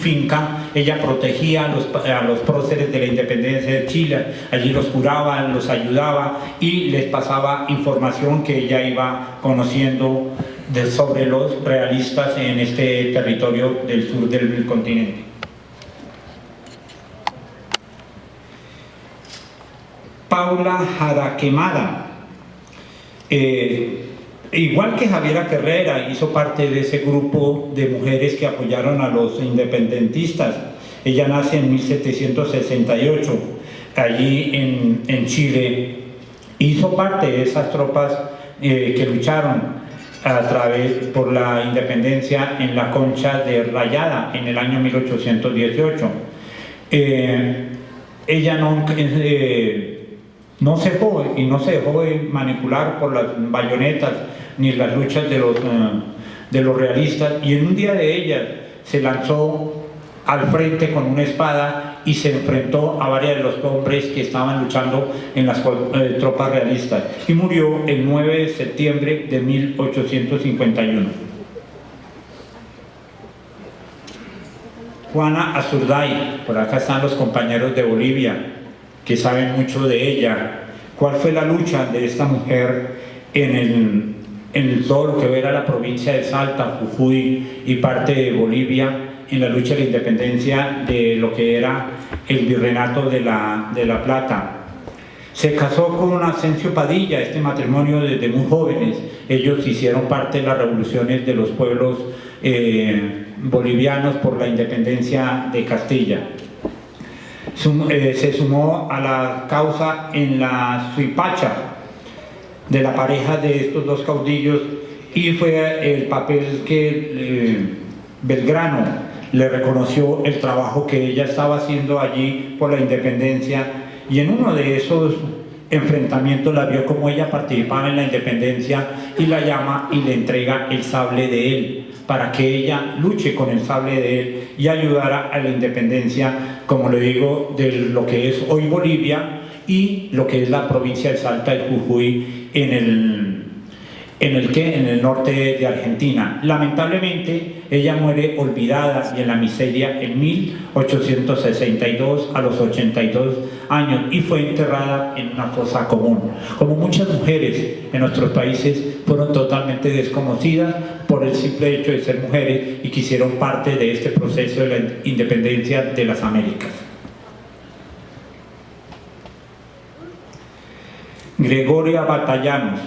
finca, ella protegía a los próceres de la independencia de Chile, allí los curaba, los ayudaba y les pasaba información que ella iba conociendo sobre los realistas en este territorio del sur del continente. Paula Jaraquemada, igual que Javiera Carrera, hizo parte de ese grupo de mujeres que apoyaron a los independentistas. Ella nace en 1768, allí en Chile. Hizo parte de esas tropas que lucharon por la independencia en la Concha de Rayada en el año 1818. Ella no se dejó manipular por las bayonetas ni las luchas de los realistas, y en un día de ellas se lanzó al frente con una espada y se enfrentó a varios de los hombres que estaban luchando en las tropas realistas, y murió el 9 de septiembre de 1851. Juana Azurday, por acá están los compañeros de Bolivia que saben mucho de ella. ¿Cuál fue la lucha de esta mujer en todo lo que era la provincia de Salta, Jujuy y parte de Bolivia, en la lucha de la independencia de lo que era el virreinato de La Plata? Se casó con Asensio Padilla, este matrimonio desde muy jóvenes. Ellos hicieron parte de las revoluciones de los pueblos bolivianos por la independencia de Castilla. Se sumó a la causa en la Suipacha de la pareja de estos dos caudillos, y fue el papel que Belgrano le reconoció el trabajo que ella estaba haciendo allí por la independencia, y en uno de esos enfrentamientos la vio como ella participaba en la independencia y la llama y le entrega el sable de él para que ella luche con el sable de él y ayudara a la independencia, como le digo, de lo que es hoy Bolivia y lo que es la provincia de Salta y Jujuy en el norte de Argentina. Lamentablemente ella muere olvidada y en la miseria en 1862 a los 82 años, y fue enterrada en una fosa común. Como muchas mujeres en nuestros países fueron totalmente desconocidas por el simple hecho de ser mujeres y que hicieron parte de este proceso de la independencia de las Américas. Gregoria Batallanos,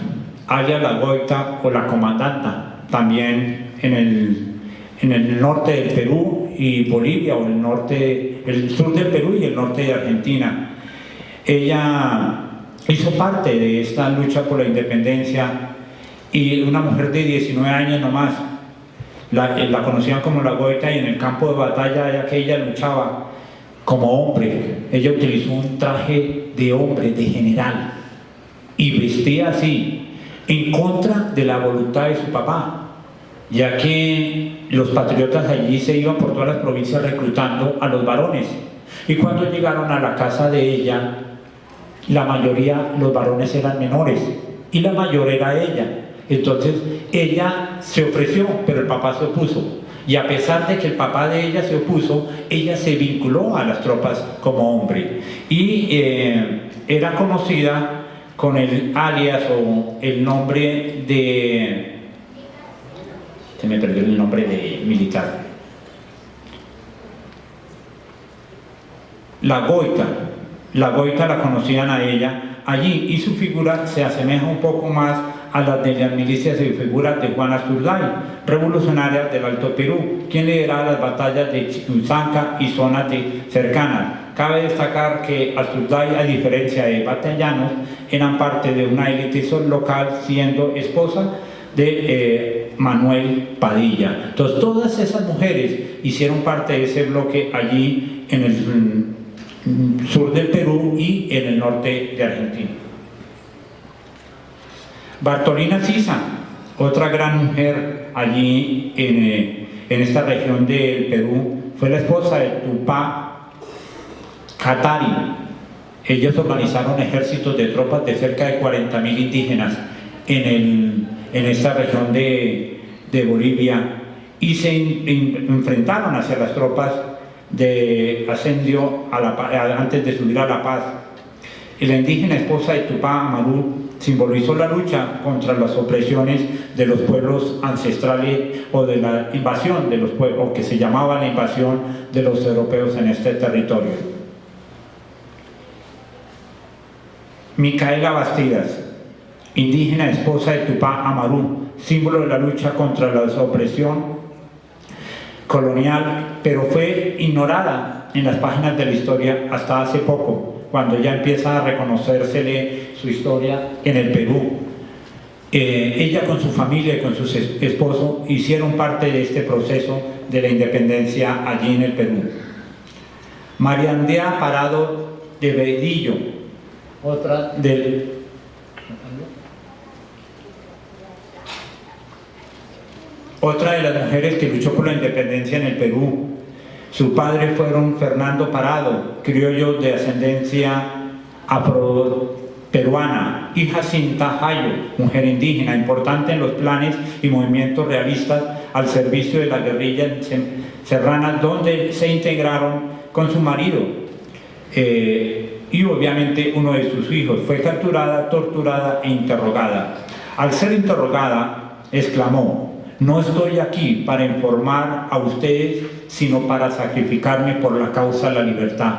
alias La Goita o la Comandanta, también en el norte del Perú y Bolivia, o el sur del Perú y el norte de Argentina. Ella hizo parte de esta lucha por la independencia, y una mujer de 19 años nomás, la conocían como La Goita, y en el campo de batalla ya que ella luchaba como hombre. Ella utilizó un traje de hombre, de general, y vestía así, en contra de la voluntad de su papá, ya que los patriotas allí se iban por todas las provincias reclutando a los varones, y cuando llegaron a la casa de ella, la mayoría, los varones eran menores y la mayor era ella. Entonces ella se ofreció, pero el papá se opuso, y a pesar de que el papá de ella se opuso, ella se vinculó a las tropas como hombre, y era conocida con el alias o el nombre de... se me perdió el nombre de militar. La Goita la conocían a ella allí, y su figura se asemeja un poco más a la de las milicias y figuras de Juana Azurday, revolucionaria del Alto Perú, quien lideraba las batallas de Chiquinsanca y zonas cercanas. Cabe destacar que Azurday, a diferencia de Batallanos, eran parte de una élite local, siendo esposa de Manuel Padilla. Entonces todas esas mujeres hicieron parte de ese bloque allí en el sur del Perú y en el norte de Argentina. Bartolina Sisa, otra gran mujer allí en esta región del Perú, fue la esposa de Tupac Katari. Ellos organizaron ejércitos de tropas de cerca de 40.000 indígenas en esta región de Bolivia, y se enfrentaron hacia las tropas de Ascendio antes de subir a La Paz. Y la indígena esposa de Tupac Amaru simbolizó la lucha contra las opresiones de los pueblos ancestrales o de la invasión de los pueblos, o que se llamaba la invasión de los europeos en este territorio. Micaela Bastidas, indígena esposa de Tupac Amaru, símbolo de la lucha contra la opresión colonial, pero fue ignorada en las páginas de la historia hasta hace poco, cuando ya empieza a reconocérsele su historia en el Perú. Ella con su familia y con su esposo hicieron parte de este proceso de la independencia allí en el Perú. María Andrea Parado de Bedillo, otra de las mujeres que luchó por la independencia en el Perú. Su padre fueron Fernando Parado, criollo de ascendencia afroperuana, y Jacinta Jayo, mujer indígena, importante en los planes y movimientos realistas al servicio de la guerrilla serrana, donde se integraron con su marido y obviamente uno de sus hijos. Fue capturada, torturada e interrogada. Al ser interrogada, exclamó: "No estoy aquí para informar a ustedes, sino para sacrificarme por la causa de la libertad".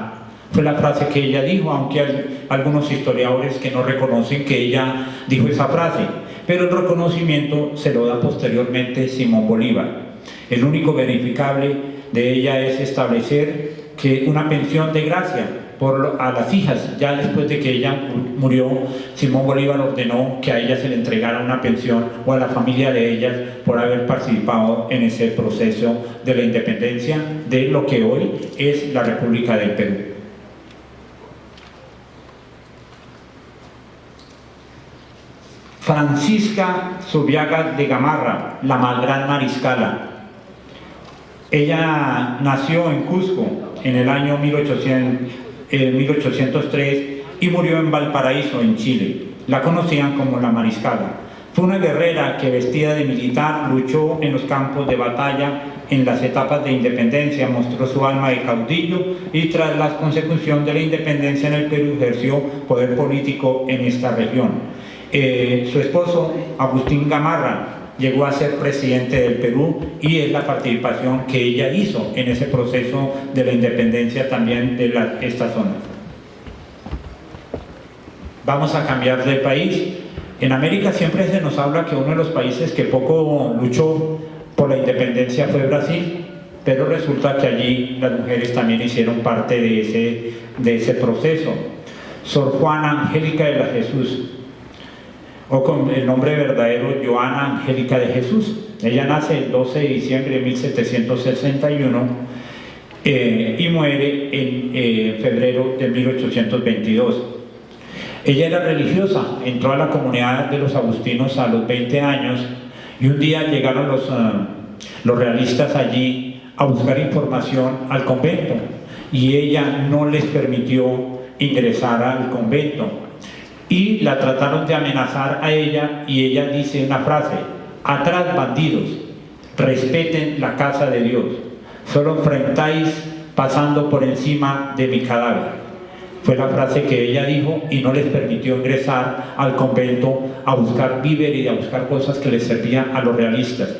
Fue la frase que ella dijo, aunque hay algunos historiadores que no reconocen que ella dijo esa frase, pero el reconocimiento se lo da posteriormente Simón Bolívar. El único verificable de ella es establecer que una pensión de gracia a las hijas. Ya después de que ella murió, Simón Bolívar ordenó que a ella se le entregara una pensión, o a la familia de ellas, por haber participado en ese proceso de la independencia de lo que hoy es la República del Perú. Francisca Zubiaga de Gamarra, la gran mariscala. Ella nació en Cusco en el año 1803 y murió en Valparaíso, en Chile. La conocían como la Mariscala. Fue una guerrera que, vestida de militar, luchó en los campos de batalla en las etapas de independencia, mostró su alma de caudillo y tras la consecución de la independencia en el Perú ejerció poder político en esta región. Su esposo, Agustín Gamarra, llegó a ser presidente del Perú, y es la participación que ella hizo en ese proceso de la independencia también de esta zona. Vamos a cambiar de país. En América siempre se nos habla que uno de los países que poco luchó por la independencia fue Brasil, pero resulta que allí las mujeres también hicieron parte de ese proceso. Sor Juana Angélica de la Jesús, o con el nombre verdadero Joana Angélica de Jesús. Ella nace el 12 de diciembre de 1761 y muere en febrero de 1822. Ella era religiosa, entró a la comunidad de los agustinos a los 20 años, y un día llegaron los realistas allí a buscar información al convento, y ella no les permitió ingresar al convento. Y la trataron de amenazar a ella, y ella dice una frase: "Atrás, bandidos, respeten la casa de Dios, solo enfrentáis pasando por encima de mi cadáver". Fue la frase que ella dijo, y no les permitió ingresar al convento a buscar víveres y a buscar cosas que les servían a los realistas.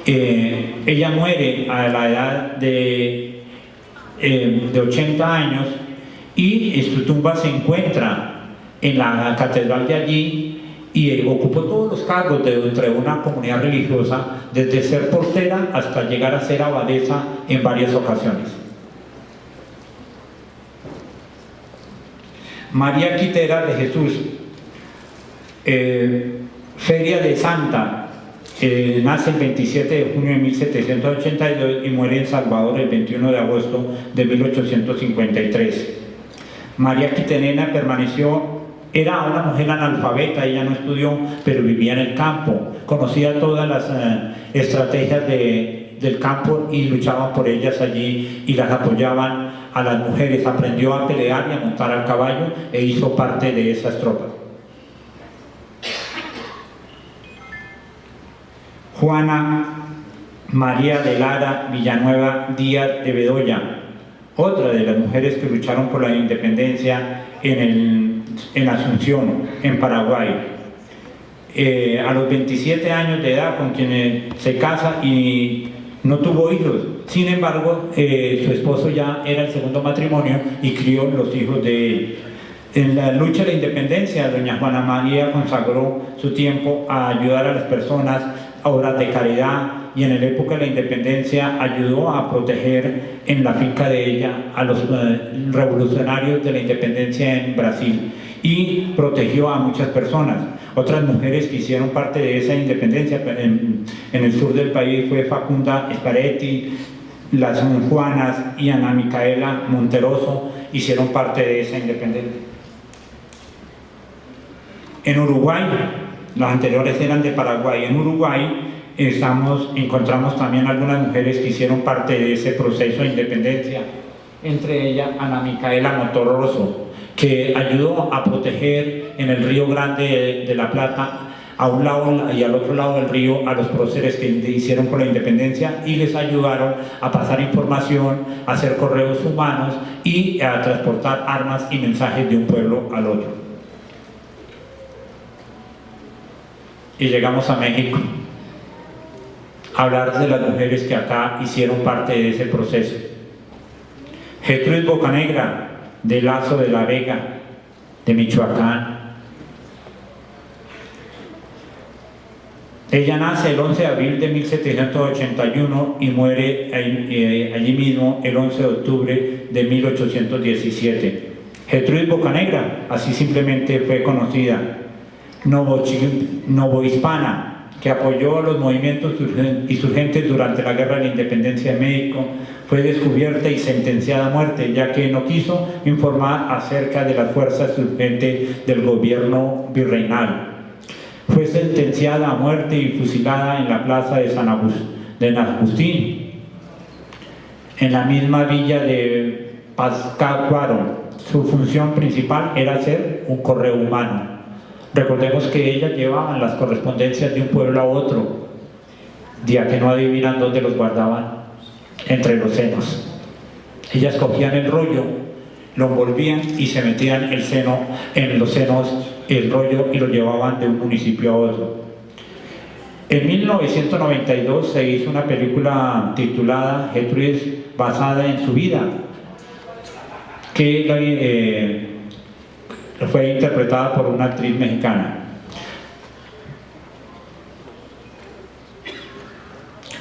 Ella muere a la edad de 80 años, y su tumba se encuentra en la catedral de allí, y ocupó todos los cargos dentro de una comunidad religiosa, desde ser portera hasta llegar a ser abadesa en varias ocasiones. María Quitera de Jesús, Feria de Santa, nace el 27 de junio de 1782 y muere en Salvador el 21 de agosto de 1853. María Quiterena era una mujer analfabeta, ella no estudió, pero vivía en el campo, conocía todas las estrategias del campo y luchaban por ellas allí y las apoyaban a las mujeres. Aprendió a pelear y a montar al caballo e hizo parte de esas tropas. Juana María de Lara Villanueva Díaz de Bedoya, otra de las mujeres que lucharon por la independencia en Asunción, en Paraguay. A los 27 años de edad, con quien se casa y no tuvo hijos. Sin embargo, su esposo ya era el segundo matrimonio y crió los hijos de él. En la lucha de la independencia, doña Juana María consagró su tiempo a ayudar a las personas, a obras de caridad, y en la época de la independencia ayudó a proteger en la finca de ella a los revolucionarios de la independencia en Brasil y protegió a muchas personas. Otras mujeres que hicieron parte de esa independencia en el sur del país fue Facunda Esparetti, las Juanas y Ana Micaela Monteroso hicieron parte de esa independencia. En Uruguay, las anteriores eran de Paraguay, en Uruguay encontramos también algunas mujeres que hicieron parte de ese proceso de independencia, entre ellas Ana Micaela Monteroso, que ayudó a proteger en el Río Grande de la Plata, a un lado y al otro lado del río, a los próceres que hicieron por la independencia y les ayudaron a pasar información, a hacer correos humanos y a transportar armas y mensajes de un pueblo al otro. Y llegamos a México, a hablar de las mujeres que acá hicieron parte de ese proceso. Gertrudis Bocanegra, de Lazo de la Vega, de Michoacán. Ella nace el 11 de abril de 1781 y muere allí mismo el 11 de octubre de 1817. Gertrudis Bocanegra, así simplemente fue conocida, novohispana, que apoyó los movimientos insurgentes durante la Guerra de la Independencia de México, fue descubierta y sentenciada a muerte, ya que no quiso informar acerca de las fuerzas insurgentes del gobierno virreinal. Fue sentenciada a muerte y fusilada en la plaza de San Agustín, en la misma villa de Pátzcuaro. Su función principal era ser un correo humano. Recordemos que ella llevaba las correspondencias de un pueblo a otro, ya que no adivinan dónde los guardaban, entre los senos. Ellas cogían el rollo, lo envolvían y se metían en los senos el rollo y lo llevaban de un municipio a otro. En 1992 se hizo una película titulada Gertrudis, basada en su vida, que fue interpretada por una actriz mexicana.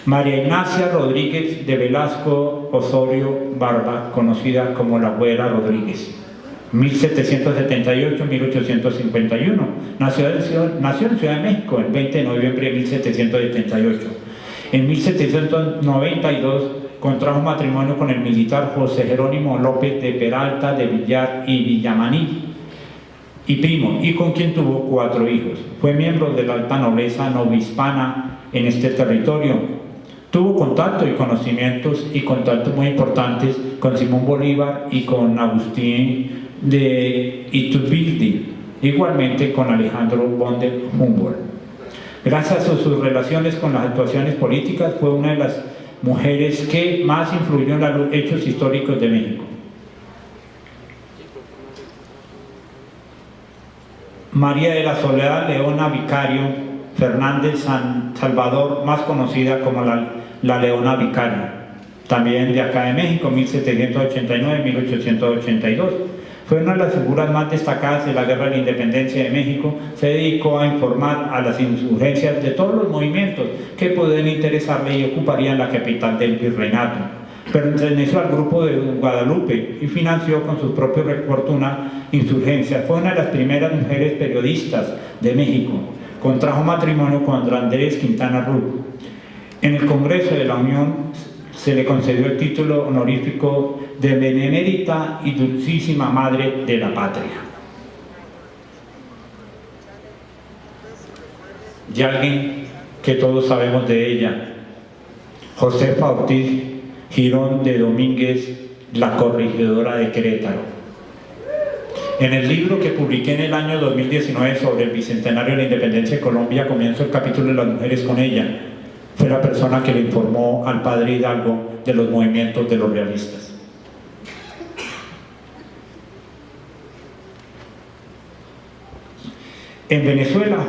María Ignacia Rodríguez de Velasco Osorio Barba, conocida como la Güera Rodríguez, 1778-1851. Nació en Ciudad de México el 20 de noviembre de 1778. En 1792 contrajo matrimonio con el militar José Jerónimo López de Peralta de Villar y Villamaní, y primo, y con quien tuvo 4 hijos. Fue miembro de la alta nobleza novohispana en este territorio. Tuvo contacto y conocimientos y contactos muy importantes con Simón Bolívar y con Agustín de Iturbide, igualmente con Alejandro von der Humboldt. Gracias a sus relaciones con las actuaciones políticas, fue una de las mujeres que más influyó en los hechos históricos de México. María de la Soledad Leona Vicario Fernández San Salvador, más conocida como la Leona Vicario, también de acá de México, 1789-1882. Fue una de las figuras más destacadas de la Guerra de la Independencia de México. Se dedicó a informar a las insurgencias de todos los movimientos que podían interesarle y ocuparían la capital del virreinato. Perteneció al grupo de Guadalupe y financió con su propia fortuna insurgencia. Fue una de las primeras mujeres periodistas de México. Contrajo matrimonio con Andrés Quintana Roo. En el Congreso de la Unión se le concedió el título honorífico de Benemérita y Dulcísima Madre de la Patria. Y alguien que todos sabemos de ella, Josefa Ortiz Girón de Domínguez, la corregidora de Querétaro. En el libro que publiqué en el año 2019 sobre el bicentenario de la independencia de Colombia, comienzo el capítulo de las mujeres con ella. fue la persona que le informó al padre Hidalgo de los movimientos de los realistas. En Venezuela,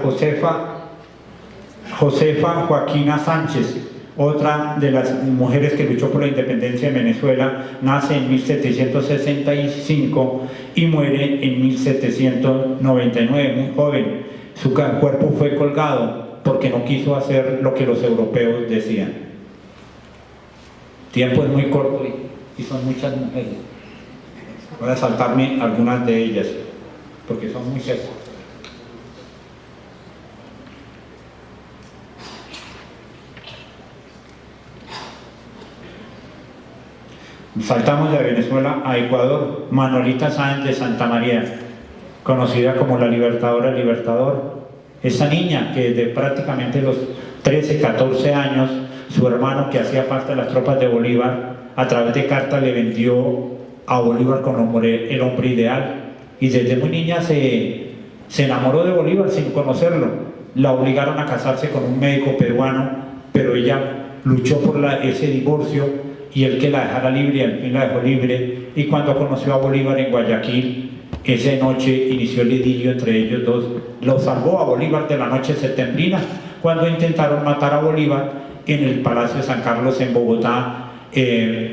Josefa Joaquina Sánchez, otra de las mujeres que luchó por la independencia de Venezuela, nace en 1765 y muere en 1799, muy joven. Su cuerpo fue colgado porque no quiso hacer lo que los europeos decían. El tiempo es muy corto y son muchas mujeres. Voy a saltarme algunas de ellas porque son muy secas. Saltamos de Venezuela a Ecuador. Manolita Sáenz de Santa María, conocida como la Libertadora Libertador. Esa niña que desde prácticamente los 13, 14 años, su hermano que hacía parte de las tropas de Bolívar, a través de carta le vendió a Bolívar como el hombre ideal. Y desde muy niña se enamoró de Bolívar sin conocerlo. La obligaron a casarse con un médico peruano, pero ella luchó por ese divorcio y él que la dejara libre, y al fin la dejó libre. Y cuando conoció a Bolívar en Guayaquil, esa noche inició el idilio entre ellos dos. Lo salvó a Bolívar de la noche septembrina, cuando intentaron matar a Bolívar en el Palacio de San Carlos en Bogotá,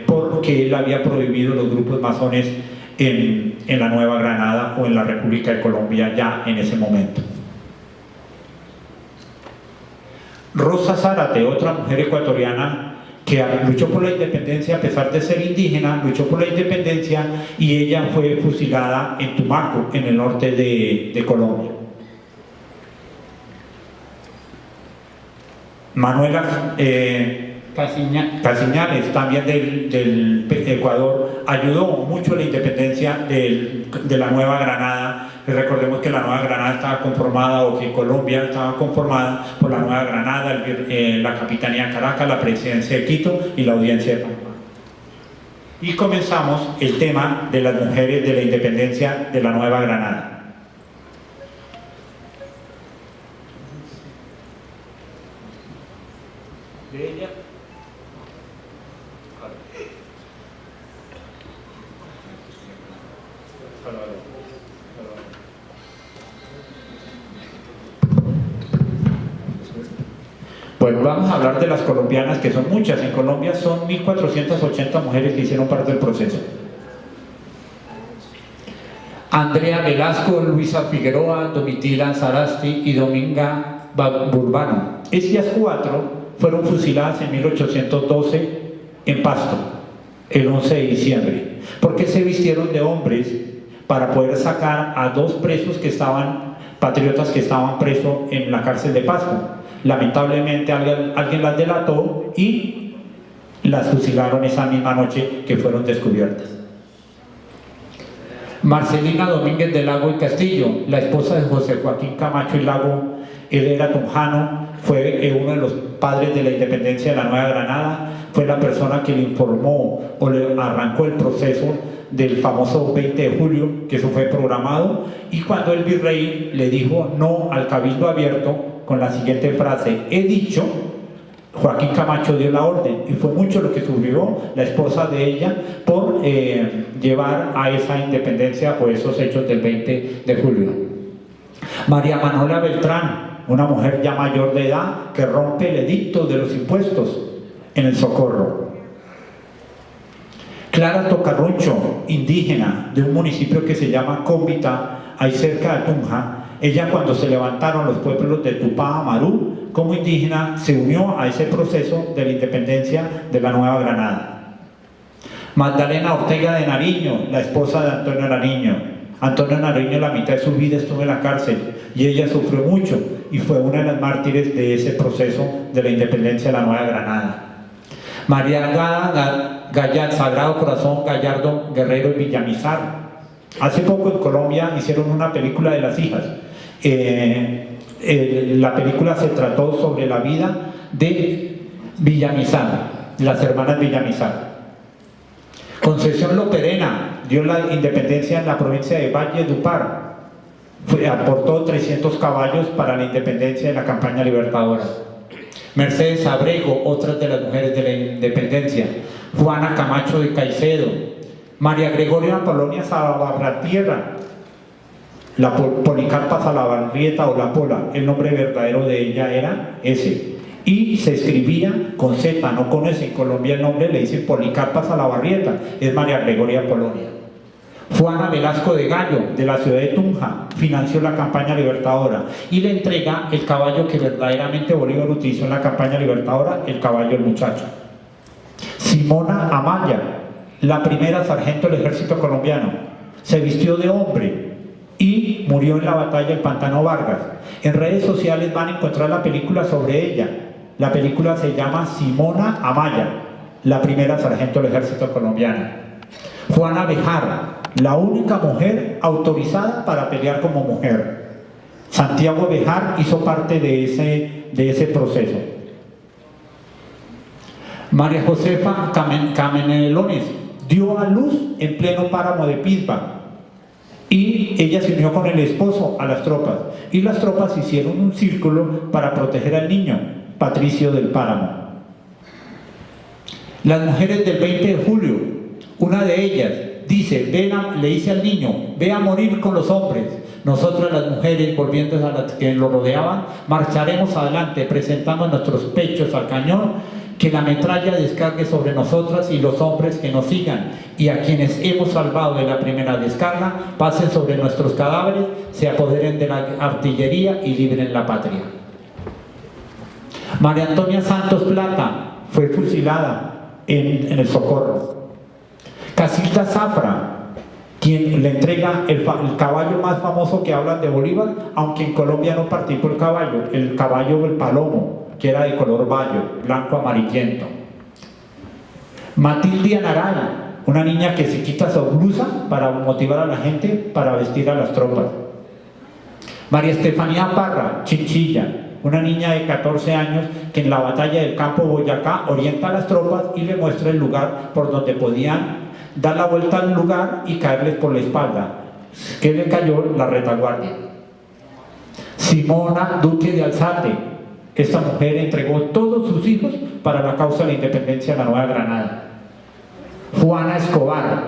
porque él había prohibido los grupos masones en la Nueva Granada o en la República de Colombia ya en ese momento. Rosa Zárate, otra mujer ecuatoriana que luchó por la independencia a pesar de ser indígena, luchó por la independencia y ella fue fusilada en Tumaco, en el norte de Colombia. Manuela Casiñanes, también del Ecuador, ayudó mucho a la independencia de la Nueva Granada. Recordemos que la Nueva Granada estaba conformada, o que Colombia estaba conformada por la Nueva Granada, la Capitanía de Caracas, la Presidencia de Quito y la Audiencia de Panamá. Y comenzamos el tema de las mujeres de la independencia de la Nueva Granada. De ella. Pues vamos a hablar de las colombianas, que son muchas. En Colombia son 1.480 mujeres que hicieron parte del proceso. Andrea Velasco, Luisa Figueroa, Domitila Sarasti y Dominga Burbano. Ellas cuatro fueron fusiladas en 1812 en Pasto, el 11 de diciembre, porque se vistieron de hombres para poder sacar a dos presos patriotas que estaban presos en la cárcel de Pasto. Lamentablemente alguien las delató y las fusilaron esa misma noche que fueron descubiertas. Marcelina Domínguez de Lago y Castillo, la esposa de José Joaquín Camacho y Lago, él era tunjano, fue uno de los padres de la independencia de la Nueva Granada, fue la persona que le informó o le arrancó el proceso del famoso 20 de julio, que eso fue programado, y cuando el virrey le dijo no al cabildo abierto, con la siguiente frase: he dicho, Joaquín Camacho dio la orden, y fue mucho lo que sufrió la esposa de ella por llevar a esa independencia o esos hechos del 20 de julio. María Manuela Beltrán, una mujer ya mayor de edad que rompe el edicto de los impuestos en el Socorro. Clara Tocarruncho, indígena de un municipio que se llama Cómbita, ahí cerca de Tunja. Ella, cuando se levantaron los pueblos de Tupá, Amarú, como indígena, se unió a ese proceso de la independencia de la Nueva Granada. Magdalena Ortega de Nariño, la esposa de Antonio Nariño. Antonio Nariño la mitad de su vida estuvo en la cárcel y ella sufrió mucho y fue una de las mártires de ese proceso de la independencia de la Nueva Granada. María Gallardo, Sagrado Corazón Gallardo Guerrero y Villamizar. Hace poco en Colombia hicieron una película de las hijas. La película se trató sobre la vida de Villamizar, las hermanas Villamizar. Concepción Loperena dio la independencia en la provincia de Valledupar. Aportó 300 caballos para la independencia de la campaña libertadora. Mercedes Abrego, otras de las mujeres de la independencia, Juana Camacho de Caicedo, María Gregoria Polonia Salabarrieta, la Policarpa Salabarrieta o la Pola, el nombre verdadero de ella era ese, y se escribía con Z, no con S. En Colombia el nombre le dicen Policarpa Salabarrieta, es María Gregoria Polonia. Juana Velasco de Gallo, de la ciudad de Tunja, financió la campaña libertadora y le entrega el caballo que verdaderamente Bolívar utilizó en la campaña libertadora, el caballo del muchacho. Simona Amaya, la primera sargento del ejército colombiano, se vistió de hombre y murió en la batalla del Pantano Vargas. En redes sociales van a encontrar la película sobre ella. La película se llama Simona Amaya, la primera sargento del ejército colombiano. Juana Bejar, la única mujer autorizada para pelear como mujer. Santiago Bejar hizo parte de ese proceso. María Josefa Camenelones dio a luz en pleno páramo de Pisba y ella se unió con el esposo a las tropas y las tropas hicieron un círculo para proteger al niño, Patricio del Páramo. Las mujeres del 20 de julio, una de ellas dice, le dice al niño, ve a morir con los hombres. Nosotras las mujeres, volviendo a las que lo rodeaban, marcharemos adelante, presentando nuestros pechos al cañón, que la metralla descargue sobre nosotras y los hombres que nos sigan, y a quienes hemos salvado de la primera descarga, pasen sobre nuestros cadáveres, se apoderen de la artillería y libren la patria. María Antonia Santos Plata fue fusilada en el Socorro. Casilda Zafra, quien le entrega el caballo más famoso que hablan de Bolívar, aunque en Colombia no participó el caballo del Palomo, que era de color bayo, blanco amarillento. Matilde Anaray, una niña que se quita su blusa para motivar a la gente para vestir a las tropas. María Estefanía Parra, Chinchilla, una niña de 14 años que en la batalla del campo Boyacá orienta a las tropas y le muestra el lugar por donde podían dar la vuelta al lugar y caerles por la espalda, que le cayó la retaguardia. Simona Duque de Alzate, esta mujer entregó todos sus hijos para la causa de la independencia de la Nueva Granada. Juana Escobar,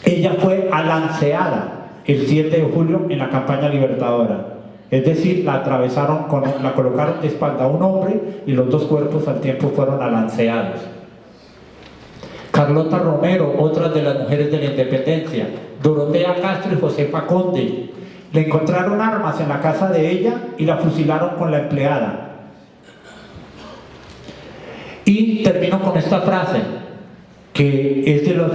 ella fue alanceada el 7 de julio en la campaña libertadora, es decir, la colocaron de espalda a un hombre y los dos cuerpos al tiempo fueron alanceados. Carlota Romero, otra de las mujeres de la independencia. Dorotea Castro y Josefa Conde, le encontraron armas en la casa de ella y la fusilaron con la empleada. Y termino con esta frase, que es de las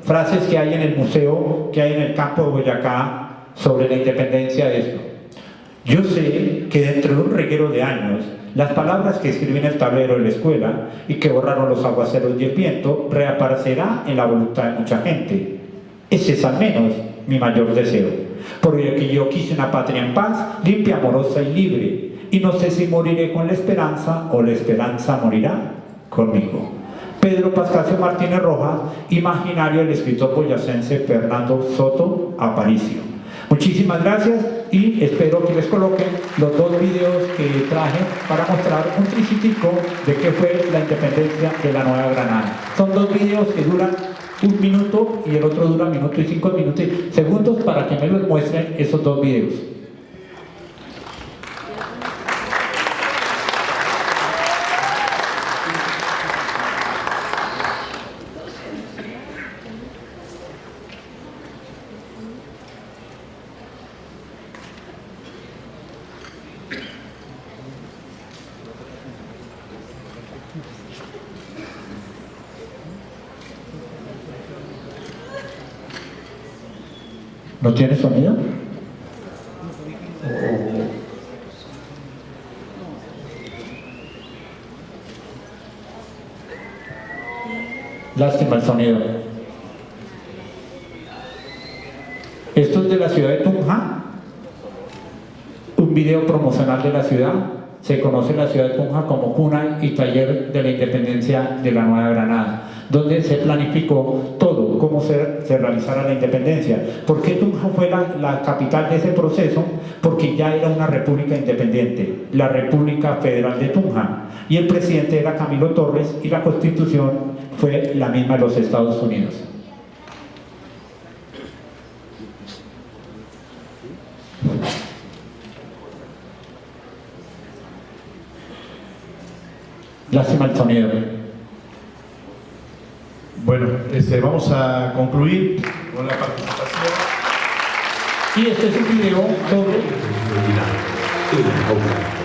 frases que hay en el museo, que hay en el campo de Boyacá, sobre la independencia de esto. Yo sé que dentro de un reguero de años, las palabras que escribí en el tablero de la escuela y que borraron los aguaceros y el viento, reaparecerá en la voluntad de mucha gente. Ese es al menos mi mayor deseo. Porque yo quise una patria en paz, limpia, amorosa y libre, y no sé si moriré con la esperanza o la esperanza morirá conmigo. Pedro Pascasio Martínez Rojas, imaginario del escritor boyacense Fernando Soto Aparicio. Muchísimas gracias y espero que les coloquen los dos videos que traje para mostrar un tricitico de qué fue la independencia de la Nueva Granada. Son dos videos que duran 1 minuto y el otro dura 1 minuto y 5 segundos para que me los muestren esos dos videos. ¿No tiene sonido? Lástima el sonido. Esto es de la ciudad de Tunja, un video promocional de la ciudad. Se conoce la ciudad de Tunja como cuna y taller de la independencia de la Nueva Granada, donde se planificó todo. pudo cómo se realizara la independencia. ¿Por qué Tunja fue la capital de ese proceso? Porque ya era una república independiente, la República Federal de Tunja, y el presidente era Camilo Torres, y la constitución fue la misma de los Estados Unidos. Lástima el sonido. Bueno, vamos a concluir con la participación. Y este es un video sobre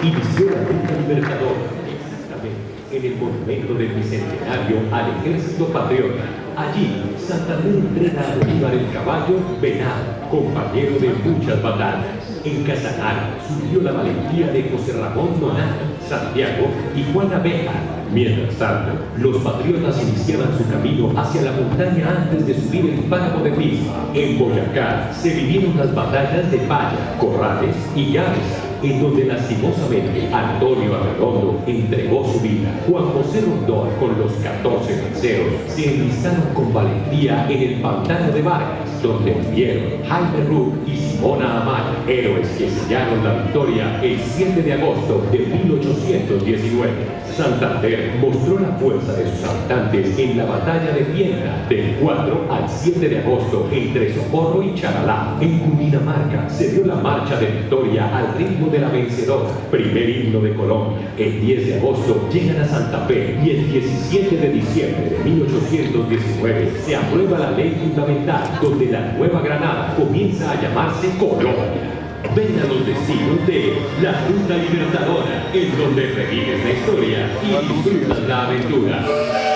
inició la lucha libertadora, exactamente en el monumento del Bicentenario al Ejército Patriota. Allí, Santander entrena a Bolívar el caballo Venado, compañero de muchas batallas. En Casanare surgió la valentía de José Ramón Nonato, Santiago y Juan Abeja. Mientras tanto, los patriotas iniciaban su camino hacia la montaña antes de subir el páramo de Pisma. En Boyacá se vivieron las batallas de Paya, Corrales y Gáveza, en donde lastimosamente Antonio Arredondo entregó su vida. Juan José Rondón con los 14 lanceros se enlistaron con valentía en el pantano de Vargas, donde vivieron Jaime Rook y Simona Amaya, héroes que sellaron la victoria el 7 de agosto de 1819. Santander mostró la fuerza de sus habitantes en la batalla de Piedra del 4 al 7 de agosto entre Socorro y Charalá. En Cundinamarca se dio la marcha de victoria al ritmo de la vencedora, primer himno de Colombia. El 10 de agosto llegan a Santa Fe y el 17 de diciembre de 1819 se aprueba la ley fundamental donde la Nueva Granada comienza a llamarse Colombia. Ven a los destinos de la Ruta Libertadora, en donde revives la historia y disfrutas la aventura.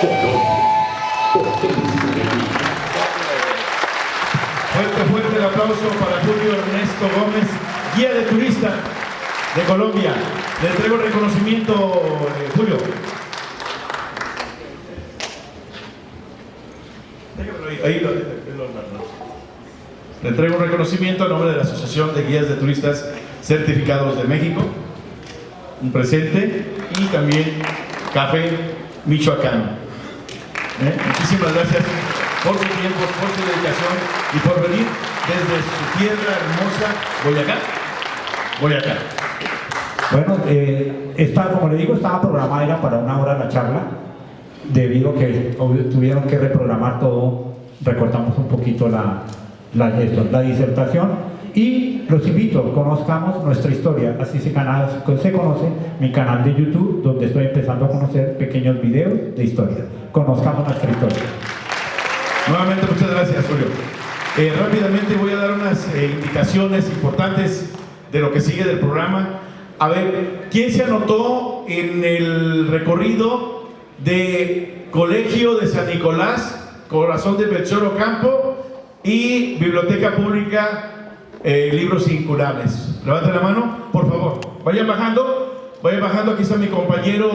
Colombia, potencia de vida. Fuerte el aplauso para Julio Ernesto Gómez, guía de turista de Colombia. Le entrego el reconocimiento, Julio. Ahí lo Le entrego un reconocimiento a nombre de la Asociación de Guías de Turistas Certificados de México, un presente, y también Café Michoacán. Muchísimas gracias por su tiempo, por su dedicación y por venir desde su tierra hermosa, Boyacá. Bueno, como le digo, estaba programada era para 1 hora la charla, debido a que tuvieron que reprogramar todo, recortamos un poquito la disertación, y los invito, conozcamos nuestra historia. Así se conoce mi canal de YouTube, donde estoy empezando a conocer pequeños videos de historia. Conozcamos nuestra historia. Nuevamente muchas gracias, Julio. Rápidamente voy a dar unas indicaciones importantes de lo que sigue del programa. A ver, ¿quién se anotó en el recorrido de Colegio de San Nicolás, Corazón de Melchor Ocampo y Biblioteca Pública Libros Incurables? Levanten la mano, por favor. Vayan bajando, aquí está mi compañero.